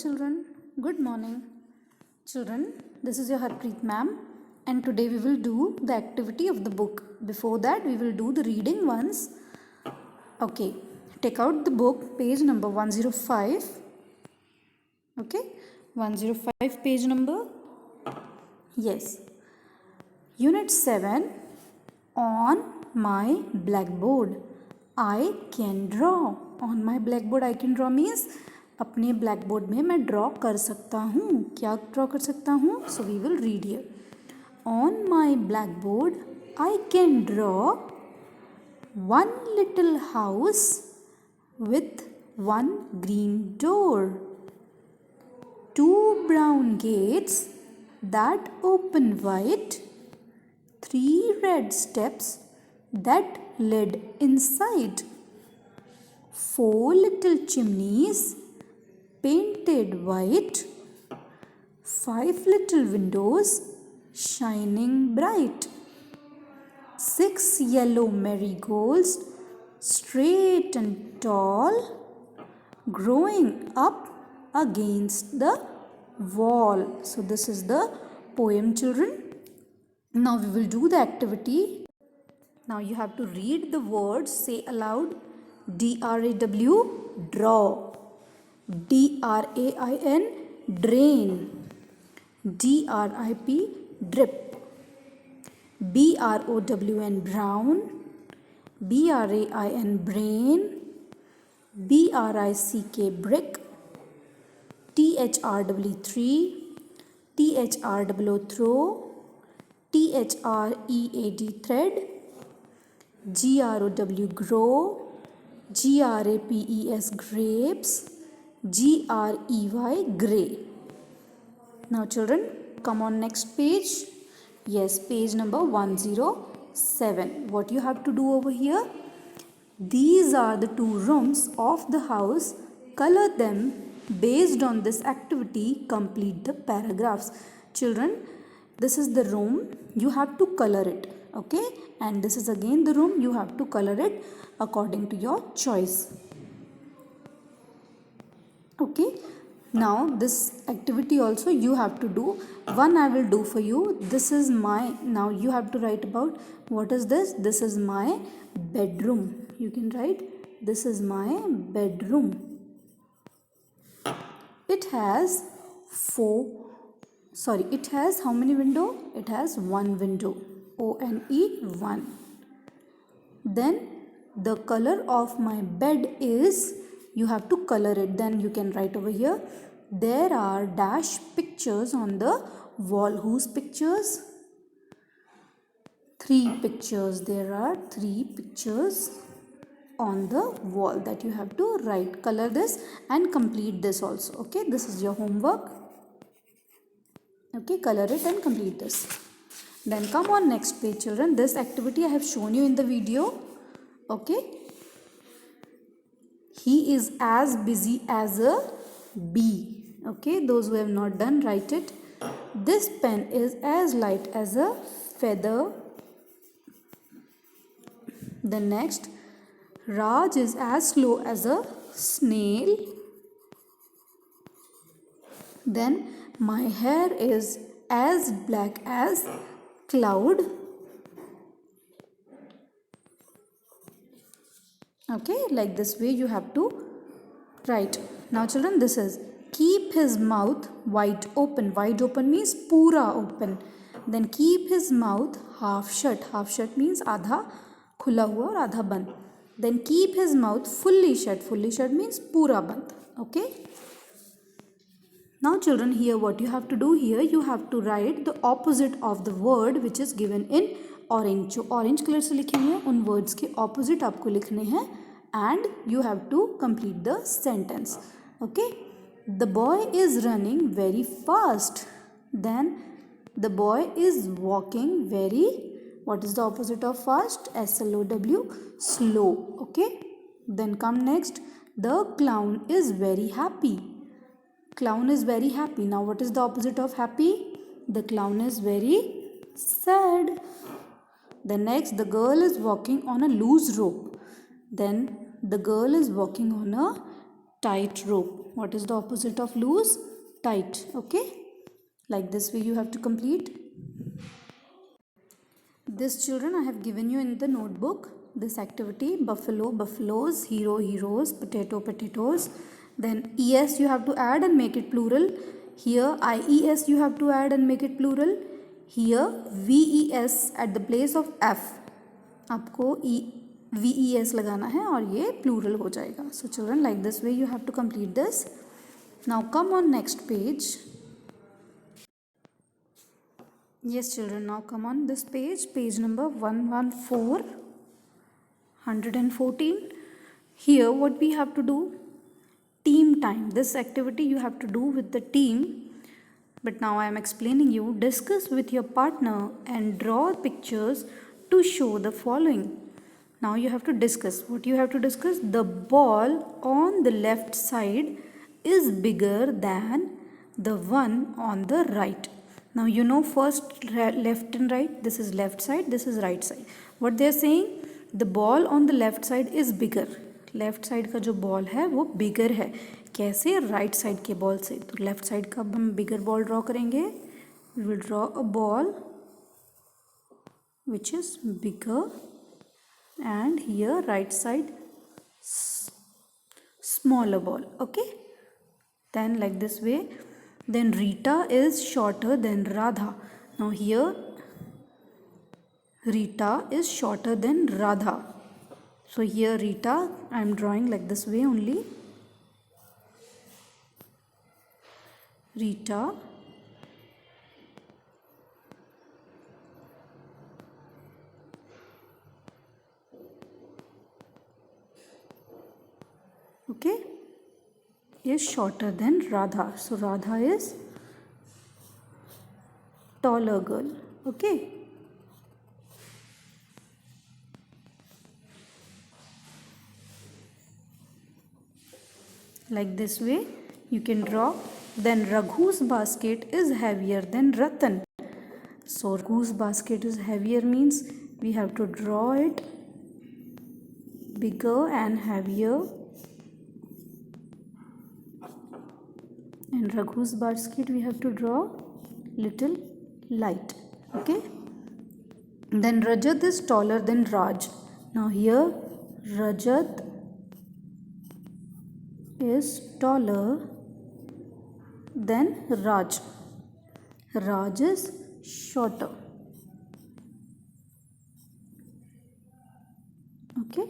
children, good morning. Children, this is your Harpreet ma'am, and today we will do the activity of the book. Before that, we will do the reading once. Okay, take out the book, page number 105. Okay, 105 page number. Yes. Unit 7, on my blackboard I can draw. On my blackboard I can draw means अपने blackboard में मैं draw कर सकता हूँ. क्या draw कर सकता हूँ? So we will read here. On my blackboard I can draw one little house with one green door, two brown gates that open wide, three red steps that led inside, four little chimneys painted white, five little windows shining bright, six yellow marigolds straight and tall growing up against the wall. So this is the poem, children. Now we will do the activity. Now you have to read the words. Say aloud. D-R-A-W, draw. D-R-A-I-N, drain. D-R-I-P, drip. B-R-O-W-N, brown. B-R-A-I-N, brain. B-R-I-C-K, brick. T-H-R-W, tree. T-H-R-W, throw. T-H-R-E-A-D, thread. G-R-O-W, grow. G-R-A-P-E-S, grapes. G-R-E-Y, grey. Now children, come on next page. Yes, page number 107. What you have to do over here? These are the two rooms of the house. Color them based on this activity. Complete the paragraphs. Children, this is the room. You have to color it. Okay, and this is again the room. You have to color it according to your choice. Okay, now this activity also you have to do. One I will do for you. This is my, now you have to write about what is this. This is my bedroom. You can write, this is my bedroom. It has it has how many window? It has one window. O-N-E, one. Then the color of my bed is, you have to color it. Then you can write over here, there are dash pictures on the wall. Whose pictures? Three pictures. There are three pictures on the wall that you have to write. Color this and complete this also. Okay, this is your homework. Okay, color it and complete this. Then come on next page, children. This activity I have shown you in the video. Okay. He is as busy as a bee. Okay, those who have not done, write it. This pen is as light as a feather. The next, Raj is as slow as a snail. Then my hair is as black as cloud. Okay, like this way you have to write. Now children, this is, keep his mouth wide open. Wide open means pura open. Then keep his mouth half shut. Half shut means आधा खुला हुआ और आधा बंद. Then keep his mouth fully shut. Fully shut means pura बंद. Okay. Now children, here what you have to do here, you have to write the opposite of the word which is given in orange. जो orange color से लिखे हुए हैं उन words के opposite आपको लिखने हैं and you have to complete the sentence. Okay. The boy is running very fast. Then the boy is walking very, what is the opposite of fast? S-L-O-W, slow. Okay. Then come next, the clown is very happy. Clown is very happy. Now what is the opposite of happy? The clown is very sad. The next, the girl is walking on a loose rope. Then the girl is walking on a tight rope. What is the opposite of loose? Tight. Okay, like this way you have to complete. This, children, I have given you in the notebook this activity: buffalo, buffaloes; hero, heroes; potato, potatoes. Then es you have to add and make it plural. Here ies you have to add and make it plural. Here ves at the place of f आपको ves लगाना है और ये plural हो जाएगा. So children, like this way you have to complete this. Now come on next page. Yes children, now come on this page, page number 114, 114. Here what we have to do? Team time. This activity you have to do with the team. But now I am explaining you. Discuss with your partner and draw pictures to show the following. Now you have to discuss. What you have to discuss? The ball on the left side is bigger than the one on the right. Now you know first left and right. This is left side, this is right side. What they are saying? The ball on the left side is bigger. Left side का जो ball है वो बिगर है. कैसे? Right side के ball से. तो left side का हम बिगर बॉल ड्रॉ करेंगे. We will draw a ball which is bigger and here right side smaller ball. Okay, then like this way. Then Rita is shorter than Radha. Now here Rita is shorter than Radha. So here Rita I am drawing like this way only. Rita okay is shorter than Radha. So Radha is taller girl. Okay, like this way you can draw. Then Raghu's basket is heavier than Ratan. So Raghu's basket is heavier means we have to draw it bigger and heavier. And Raghu's basket we have to draw little light. Okay, then Rajat is taller than Raj. Now here Rajat is taller than Raj. Raj is shorter. Okay,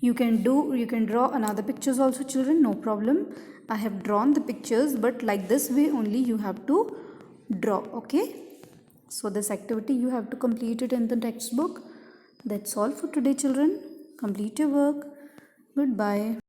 you can draw another pictures also children, no problem. I have drawn the pictures, but like this way only you have to draw. Okay, so this activity you have to complete it in the textbook. That's all for today children. Complete your work. Goodbye.